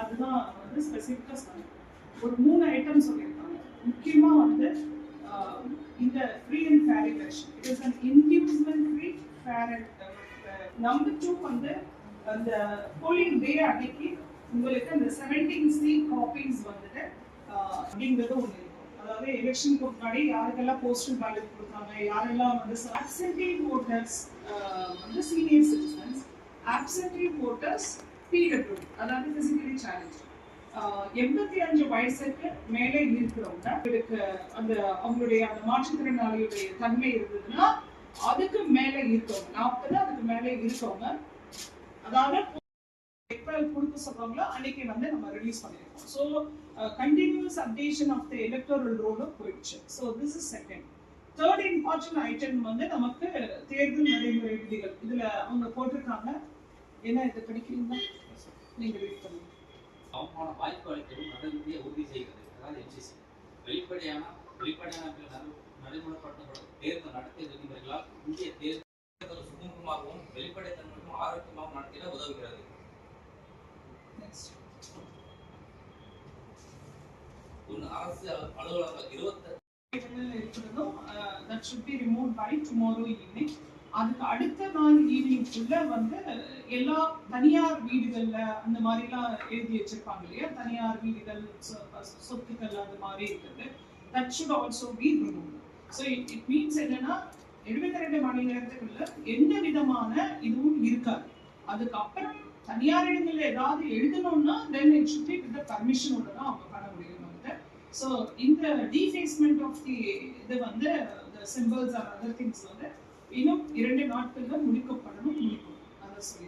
அதுதான் வந்து ஸ்பெசிஃபிக்காக சொன்னாங்க. ஒரு 3 ஐட்டம் சொல்லியிருக்காங்க. முக்கியமாக வந்து இந்த free and fair election, it is an inducement free fair and. Number 2 வந்து அந்த போலிங் டே அன்னைக்கு உங்களுக்கு அந்த 17C காப்பீஸ் வந்துட்டு அப்படிங்கிறது ஒன்று இருக்கும். அதாவது எலெக்ஷனுக்கு முன்னாடி யாருக்கெல்லாம் போஸ்டல் பேலட் கொடுத்தாங்க, யாரெல்லாம் வந்து ஆப்சென்டி ஓட்டர்ஸ் வந்து சீனியர் சிட்டிசன்ஸ், ஆப்சென்டி ஓட்டர்ஸ் PW, அதாவது பிசிக்கலி சேலஞ்ச், 85 வயசுக்கு மேலே இருக்கிறவங்க, அந்த அவங்களுடைய அந்த மாற்றுத்திறனாளியுடைய தன்மை இருந்ததுன்னா அதுக்கு மேலே இருக்கவங்க, 40 அதுக்கு மேலே இருக்கவங்க, அதாவது எப்ப கொடுக்க சொல்றாங்களோ அன்னைக்கு வந்து நம்ம ரிலீஸ் பண்ணிருக்கோம். So continuous updation of the electoral ரோலும் போயிடுச்சு. So this is second. Third important item வந்து நமக்கு தேர்தல் நடைமுறை விதிகள். இதுல அவங்க போட்டிருக்காங்க. என்ன இதை படிக்கிறீங்களா? நீங்க ரீட் பண்ணுங்க. அவமான வாய்ப்பு அளிக்கவும் நடவடிக்கையை உறுதி செய்கிறது. அதாவது MCC வெளிப்படையான நடைமுறைப்படுத்தப்படும் தேர்தல் நடத்தை விதிமுறைகளால் இந்திய தேர்தல் சுமூகமாகவும் வெளிப்படைத்தன்மையும் ஆரோக்கியமாகவும் நடத்திட உதவுகிறது. அரசு அலுவலகங்கள் 20 இருக்கிறதும் that should be removed by tomorrow evening. அதுக்கு அடுத்த நாள் ஈவினிங்குள்ள வந்து எல்லா தனியார் வீடுகள்ல அந்த மாதிரிலாம் எழுதி வச்சிருப்பாங்க இல்லையா, தனியார் வீடுகள் சொத்துக்கள் அது மாதிரி இருக்குது, that should also be removed. So it means என்னன்னா 72 மணி நேரத்துக்குள்ள எந்த விதமான இதுவும் இருக்காது. அதுக்கப்புறம் தனியார் இடங்கள்ல ஏதாவது எழுதணும்னா then it should be with the permission ஓட தான் அவங்க பண்ண முடியும் வந்து. So இந்த defacement of the இது வந்து the symbols or other things வந்து இன்னும் 2 நாட்கள்ல முடிக்கப்படணும். அதை சொல்லி